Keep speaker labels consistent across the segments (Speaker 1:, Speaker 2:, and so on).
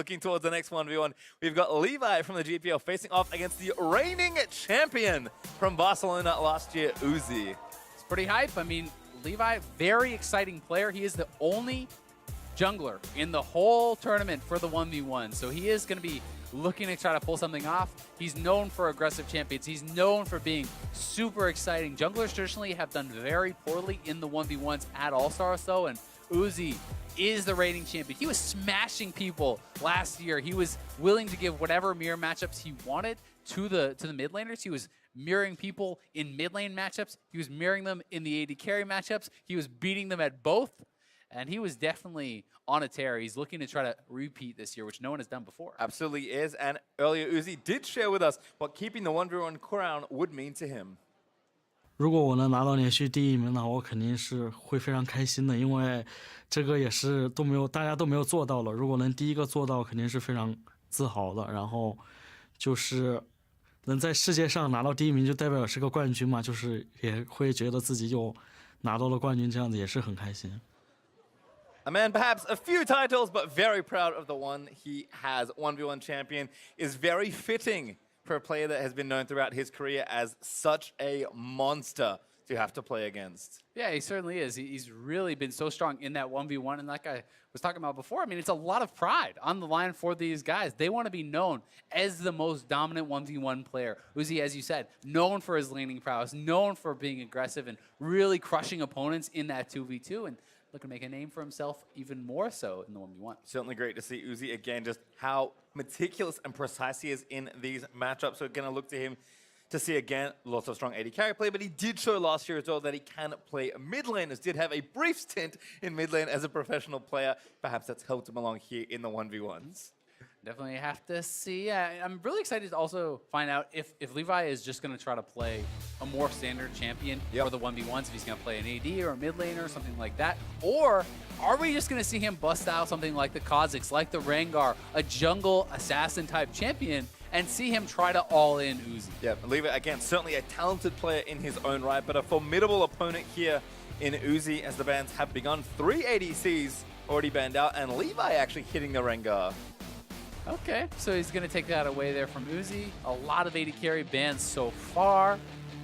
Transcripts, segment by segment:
Speaker 1: looking towards the next 1v1. We've got Levi from the GPL facing off against the reigning champion from Barcelona last year, Uzi.
Speaker 2: It's pretty hype. I mean, Levi, very exciting player. He is the only jungler in the whole tournament for the 1v1. So he is going to be looking to try to pull something off. He's known for aggressive champions. He's known for being super exciting. Junglers traditionally have done very poorly in the 1v1s at All-Stars though, and Uzi is the reigning champion. He was smashing people last year. He was willing to give whatever mirror matchups he wanted to the mid laners. He was mirroring people in mid lane matchups. He was mirroring them in the AD carry matchups. He was beating them at both. And he was definitely on a tear. He's looking to try to repeat this year, which no one has done before.
Speaker 1: Absolutely is. And earlier, Uzi did share with us what keeping the 1v1 crown would mean to him.
Speaker 3: 如果我能拿到连续第1名的话，我肯定是会非常开心的，因为这个也是大家都没有做到了。如果能第一个做到，肯定是非常自豪的。然后就是能在世界上拿到第1名，就代表是个冠军嘛，就是也会觉得自己就拿到了冠军，这样子也是很开心。
Speaker 1: A man perhaps a few titles, but very proud of the one he has. 1v1 champion is very fitting for a player that has been known throughout his career as such a monster to have to play against.
Speaker 2: Yeah, he certainly is. He's really been so strong in that 1v1. And like I was talking about before, I mean, it's a lot of pride on the line for these guys. They want to be known as the most dominant 1v1 player. Uzi, as you said, known for his laning prowess, known for being aggressive and really crushing opponents in that 2v2. And looking to make a name for himself even more so in the 1v1.
Speaker 1: Certainly great to see Uzi again, just how meticulous and precise he is in these matchups. So going to look to him to see again lots of strong AD carry play, but he did show last year as well that he can play mid laners. Did have a brief stint in mid lane as a professional player. Perhaps that's helped him along here in the 1v1s.
Speaker 2: Definitely have to see. I'm really excited to also find out if Levi is just going to try to play a more standard champion for the 1v1s, if he's going to play an AD or a mid laner or something like that. Or are we just going to see him bust out something like the Kha'Zix, like the Rengar, a jungle assassin type champion, and see him try to all-in Uzi?
Speaker 1: Yeah, Levi, again, certainly a talented player in his own right, but a formidable opponent here in Uzi as the bans have begun. 3 ADCs already banned out, and Levi actually hitting the Rengar.
Speaker 2: Okay, so he's going to take that away there from Uzi. A lot of AD carry bans so far.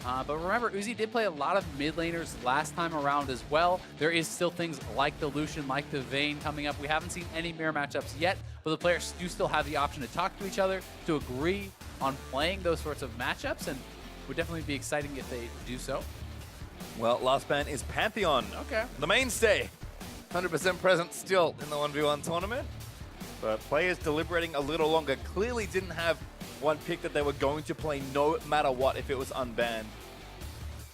Speaker 2: But remember, Uzi did play a lot of mid laners last time around as well. There is still things like the Lucian, like the Vayne coming up. We haven't seen any mirror matchups yet, but the players do still have the option to talk to each other, to agree on playing those sorts of matchups, and it would definitely be exciting if they do so.
Speaker 1: Well, last ban is Pantheon.
Speaker 2: Okay.
Speaker 1: The mainstay. 100% present still in the 1v1 tournament. But players deliberating a little longer clearly didn't have one pick that they were going to play no matter what if it was unbanned.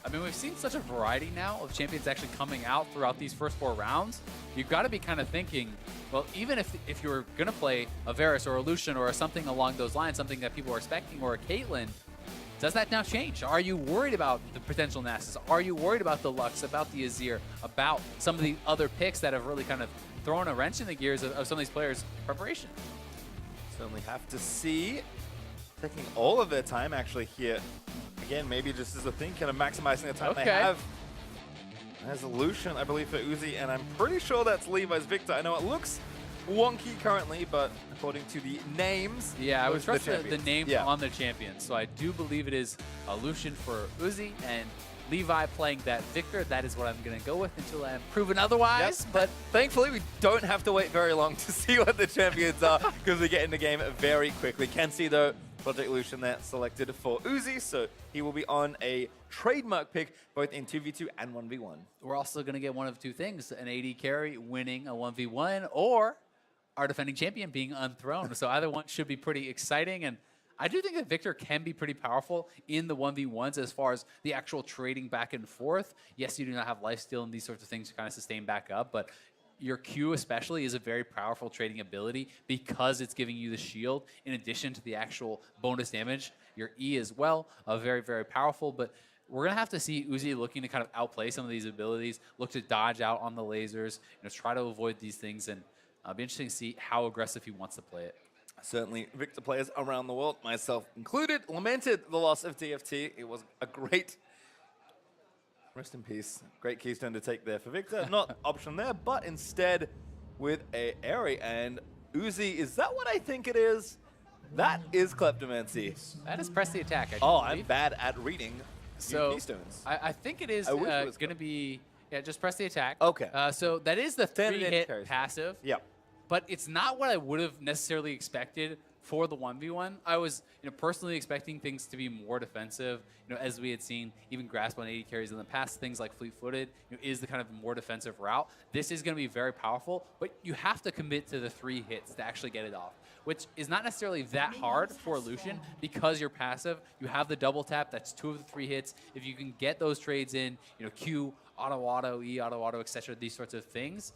Speaker 2: I mean, we've seen such a variety now of champions actually coming out throughout these first 4 rounds. You've got to be kind of thinking, well, even if you're going to play a Varus or a Lucian or something along those lines, something that people are expecting, or a Caitlyn, does that now change? Are you worried about the potential Nasus? Are you worried about the Lux, about the Azir, about some of the other picks that have really kind of thrown a wrench in the gears of some of these players' preparation?
Speaker 1: Certainly have to see. Taking all of their time actually here. Again, maybe just as a thing, kind of maximizing the time they have. There's a Lucian, I believe, for Uzi, and I'm pretty sure that's Levi's Victor. I know it looks wonky currently, but according to the names,
Speaker 2: yeah, I would trust the name on the champion. So I do believe it is a Lucian for Uzi, and Levi playing that Victor. That is what I'm going to go with until I am proven otherwise.
Speaker 1: Yep.
Speaker 2: But
Speaker 1: thankfully, we don't have to wait very long to see what the champions are because we get in the game very quickly. Can see, though, Project Lucian there selected for Uzi, so he will be on a trademark pick both in 2v2 and 1v1.
Speaker 2: We're also going to get one of 2 things, an AD carry winning a 1v1 or our defending champion being unthrown. So either one should be pretty exciting, and I do think that Victor can be pretty powerful in the 1v1s as far as the actual trading back and forth. Yes, you do not have lifesteal and these sorts of things to kind of sustain back up, but your Q especially is a very powerful trading ability because it's giving you the shield in addition to the actual bonus damage. Your E as well, very, very powerful, but we're going to have to see Uzi looking to kind of outplay some of these abilities, look to dodge out on the lasers, try to avoid these things, and it'll be interesting to see how aggressive he wants to play it.
Speaker 1: Certainly, Victor players around the world, myself included, lamented the loss of TFT. It was a great, rest in peace, great keystone to take there for Victor. Not option there, but instead with a Airy, and Uzi, is that what I think it is? That is Kleptomancy.
Speaker 2: That is press the attack, I
Speaker 1: Oh,
Speaker 2: believe.
Speaker 1: I'm bad at reading
Speaker 2: So
Speaker 1: keystones.
Speaker 2: I think it is
Speaker 1: I wish it
Speaker 2: going
Speaker 1: was
Speaker 2: to be, yeah, just press the attack.
Speaker 1: Okay.
Speaker 2: So that is the
Speaker 1: Then it
Speaker 2: 3-hit
Speaker 1: carries.
Speaker 2: passive.
Speaker 1: Yep.
Speaker 2: But it's not what I would have necessarily expected for the 1v1. I was, personally expecting things to be more defensive. As we had seen, even Grasp on 80 carries in the past, things like fleet-footed is the kind of more defensive route. This is going to be very powerful, but you have to commit to the 3 hits to actually get it off, which is not necessarily that hard for Lucian because you're passive. You have the double tap. That's 2 of the 3 hits. If you can get those trades in, Q, auto, E, auto, etc., these sorts of things,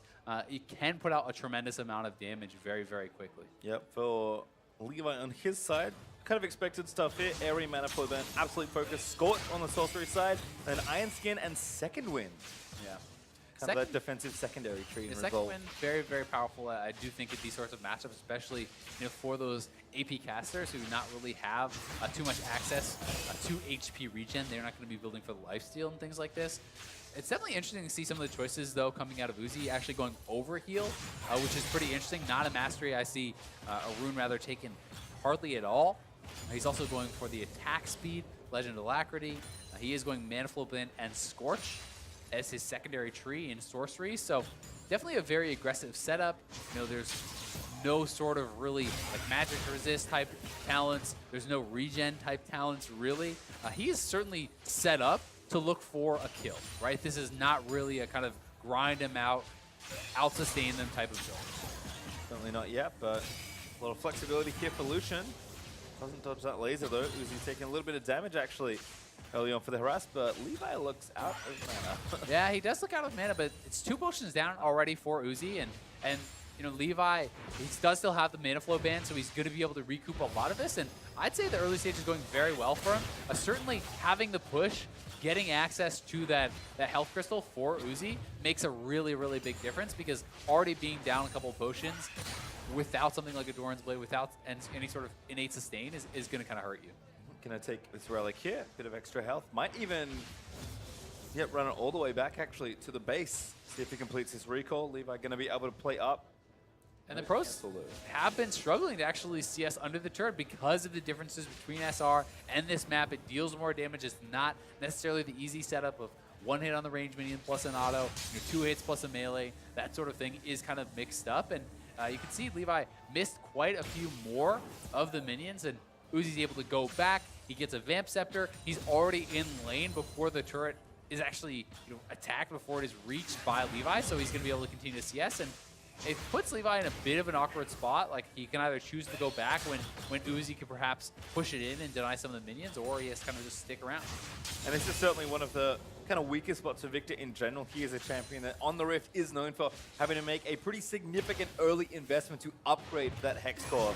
Speaker 2: it can put out a tremendous amount of damage very, very quickly.
Speaker 1: Yep, for Levi on his side, kind of expected stuff here. Airy Mana Flow Burn, Absolute Focus, Scorch on the sorcery side, then Iron Skin and Second Wind.
Speaker 2: Yeah.
Speaker 1: Kind of that defensive secondary tree
Speaker 2: The
Speaker 1: in
Speaker 2: second
Speaker 1: Resolve.
Speaker 2: win, very, very powerful. I do think in these sorts of matchups, especially for those AP casters who not really have too much access to HP regen, they're not going to be building for the lifesteal and things like this. It's definitely interesting to see some of the choices, though, coming out of Uzi, actually going over heal, which is pretty interesting. Not a mastery I see a rune rather taken hardly at all. He's also going for the attack speed, Legend Alacrity. He is going Mana Flow Blend and Scorch as his secondary tree in sorcery. So definitely a very aggressive setup. There's no sort of really like magic resist type talents. There's no regen type talents really. He is certainly set up to look for a kill, right? This is not really a kind of grind him out sustain them type of build.
Speaker 1: Certainly not yet, but a lot of flexibility here for Lucian. Doesn't dodge that laser though. Uzi taking a little bit of damage actually early on for the harass, but Levi looks out of mana.
Speaker 2: Yeah, he does look out of mana, but it's 2 potions down already for Uzi, and Levi, he does still have the mana flow ban, so he's going to be able to recoup a lot of this, and I'd say the early stage is going very well for him. Certainly having the push, getting access to that health crystal for Uzi makes a really, really big difference, because already being down a couple potions without something like a Doran's Blade, without any sort of innate sustain is going to kind of hurt you.
Speaker 1: Gonna take this relic here, bit of extra health. Might even run it all the way back actually to the base. See if he completes his recall. Levi gonna be able to play up.
Speaker 2: And the pros have been struggling to actually CS under the turret because of the differences between SR and this map. It deals more damage. It's not necessarily the easy setup of 1 hit on the range minion plus an auto, 2 hits plus a melee. That sort of thing is kind of mixed up. And you can see Levi missed quite a few more of the minions, and Uzi's able to go back. He gets a Vamp Scepter. He's already in lane before the turret is actually attacked, before it is reached by Levi, so he's going to be able to continue to CS. And it puts Levi in a bit of an awkward spot. Like, he can either choose to go back when Uzi could perhaps push it in and deny some of the minions, or he has to kind of just stick around.
Speaker 1: And this is certainly one of the kind of weakest spots for Victor in general. He is a champion that on the Rift is known for having to make a pretty significant early investment to upgrade that Hex core.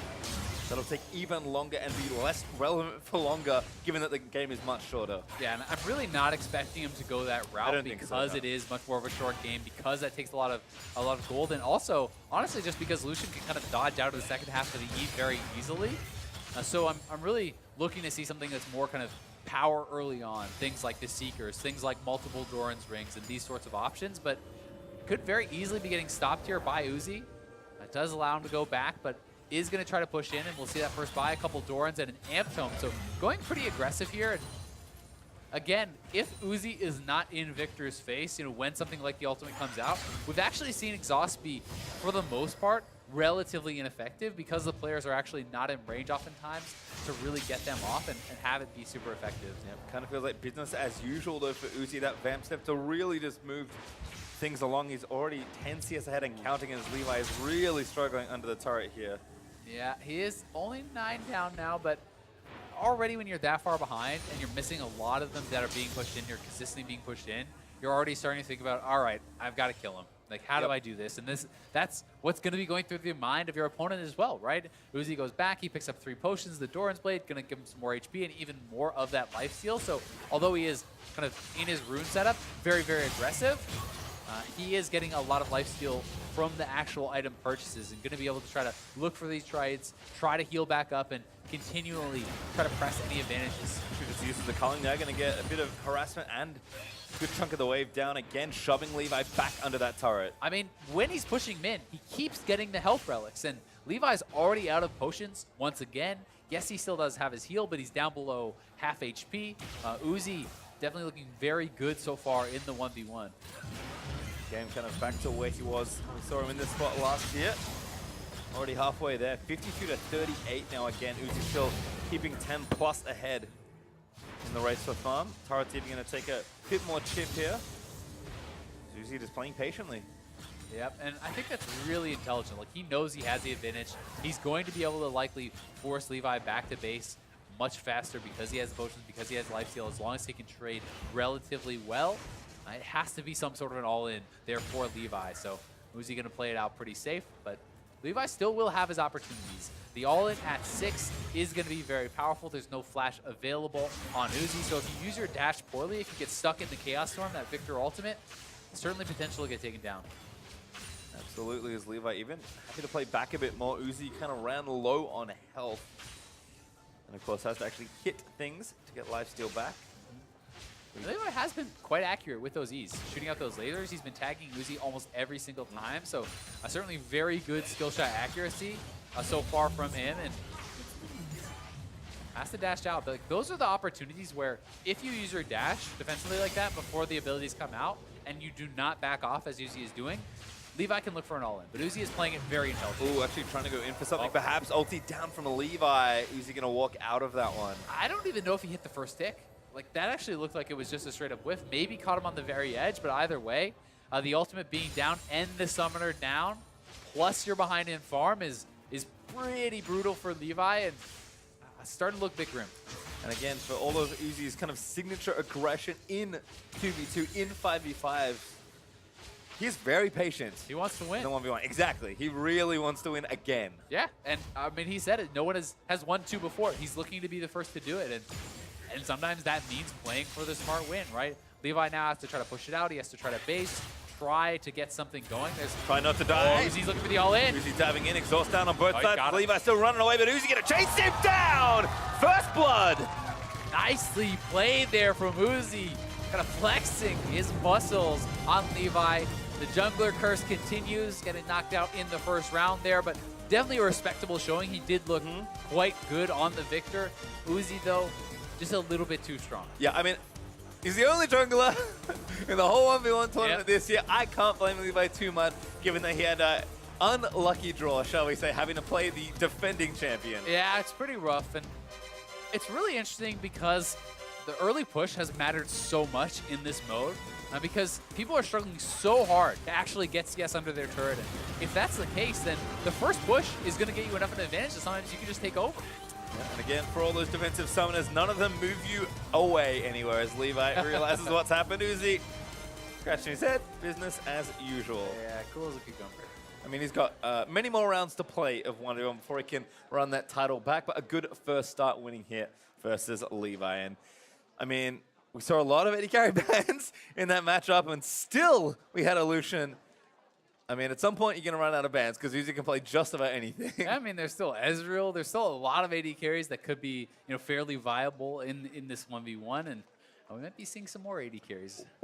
Speaker 1: That'll take even longer and be less relevant for longer, given that the game is much shorter.
Speaker 2: Yeah, and I'm really not expecting him to go that route because it is much more of a short game, because that takes a lot of gold, and also, honestly, just because Lucian can kind of dodge out of the second half of the E very easily. So I'm really looking to see something that's more kind of power early on, things like the Seekers, things like multiple Doran's Rings, and these sorts of options, but could very easily be getting stopped here by Uzi. That does allow him to go back, but is going to try to push in, and we'll see that first buy, a couple Dorans and an Amp Tome. So going pretty aggressive here. And again, if Uzi is not in Victor's face, when something like the ultimate comes out, we've actually seen exhaust be, for the most part, relatively ineffective, because the players are actually not in range oftentimes to really get them off and have it be super effective.
Speaker 1: Yeah, kind of feels like business as usual though for Uzi. That Vamp Step to really just move things along. He's already 10 CS ahead and counting, as Levi is really struggling under the turret here.
Speaker 2: Yeah, he is only 9 down now, but already when you're that far behind and you're missing a lot of them that are being pushed in, you're consistently being pushed in, you're already starting to think about, all right, I've got to kill him. Like, how do I do this? And that's what's going to be going through the mind of your opponent as well, right? Uzi goes back, he picks up 3 potions, the Doran's Blade, going to give him some more HP and even more of that lifesteal. So although he is kind of in his rune setup, very, very aggressive, he is getting a lot of lifesteal from the actual item purchases, and going to be able to try to look for these trades, try to heal back up, and continually try to press any advantages.
Speaker 1: Just uses the culling there, going to get a bit of harassment and a good chunk of the wave down again, shoving Levi back under that turret.
Speaker 2: I mean, when he's pushing min, he keeps getting the health relics, and Levi's already out of potions once again. Yes, he still does have his heal, but he's down below half HP. Uzi definitely looking very good so far in the 1v1.
Speaker 1: Game kind of back to where he was when we saw him in this spot last year. Already halfway there. 52 to 38 now again. Uzi still keeping 10 plus ahead in the race for farm. Turret's even going to take a bit more chip here. Uzi just playing patiently.
Speaker 2: Yep, and I think that's really intelligent. Like, he knows he has the advantage. He's going to be able to likely force Levi back to base much faster because he has potions, because he has lifesteal, as long as he can trade relatively well. It has to be some sort of an all-in there for Levi. So Uzi going to play it out pretty safe, but Levi still will have his opportunities. The all-in at 6 is going to be very powerful. There's no flash available on Uzi, so if you use your dash poorly, if you get stuck in the Chaos Storm, that Victor ultimate, certainly potential to get taken down.
Speaker 1: Absolutely, as Levi even happy to play back a bit more. Uzi kind of ran low on health. And of course has to actually hit things to get lifesteal back.
Speaker 2: Levi has been quite accurate with those E's. Shooting out those lasers, he's been tagging Uzi almost every single time. So certainly very good skill shot accuracy so far from him. And has to dash out. But like, those are the opportunities where if you use your dash defensively like that before the abilities come out and you do not back off as Uzi is doing, Levi can look for an all-in, but Uzi is playing it very intelligently.
Speaker 1: Ooh, actually trying to go in for something. Perhaps ulti down from Levi. Uzi going to walk out of that one.
Speaker 2: I don't even know if he hit the first tick. Like, that actually looked like it was just a straight-up whiff. Maybe caught him on the very edge, but either way, the ultimate being down and the summoner down, plus you're behind in farm is pretty brutal for Levi, and starting to look big grim.
Speaker 1: And again, for all of Uzi's kind of signature aggression in 2v2, in 5v5, he's very patient.
Speaker 2: He wants to win.
Speaker 1: In the 1v1. Exactly. He really wants to win again.
Speaker 2: Yeah, and I mean, he said it. No one has won 2 before. He's looking to be the first to do it, and sometimes that means playing for the smart win, right? Levi now has to try to push it out. He has to try to base, try to get something going.
Speaker 1: Try not to die.
Speaker 2: Uzi's looking for the all-in.
Speaker 1: Uzi diving in, exhaust down on both sides.
Speaker 2: Got
Speaker 1: Levi still running away, but Uzi gonna chase him down! First blood!
Speaker 2: Nicely played there from Uzi. Kind of flexing his muscles on Levi. The jungler curse continues, getting knocked out in the first round there, but definitely a respectable showing. He did look quite good on the Victor. Uzi, though, just a little bit too strong.
Speaker 1: Yeah, I mean, he's the only jungler in the whole 1v1 tournament this year. I can't blame Levi too much, given that he had an unlucky draw, shall we say, having to play the defending champion.
Speaker 2: Yeah, it's pretty rough, and it's really interesting because the early push has mattered so much in this mode. Because people are struggling so hard to actually get CS under their turret. And if that's the case, then the first push is going to get you enough of an advantage that sometimes you can just take over.
Speaker 1: Yeah, and again, for all those defensive summoners, none of them move you away anywhere as Levi realizes what's happened. Uzi scratching his head, business as usual.
Speaker 2: Yeah, cool as a cucumber.
Speaker 1: I mean, he's got many more rounds to play of 1v1 before he can run that title back, but a good first start winning here versus Levi. And I mean, we saw a lot of AD carry bans in that matchup, and still we had a Lucian. I mean, at some point, you're going to run out of bans because Uzi can play just about anything.
Speaker 2: Yeah, I mean, there's still Ezreal. There's still a lot of AD carries that could be, fairly viable in this 1v1, and we might be seeing some more AD carries.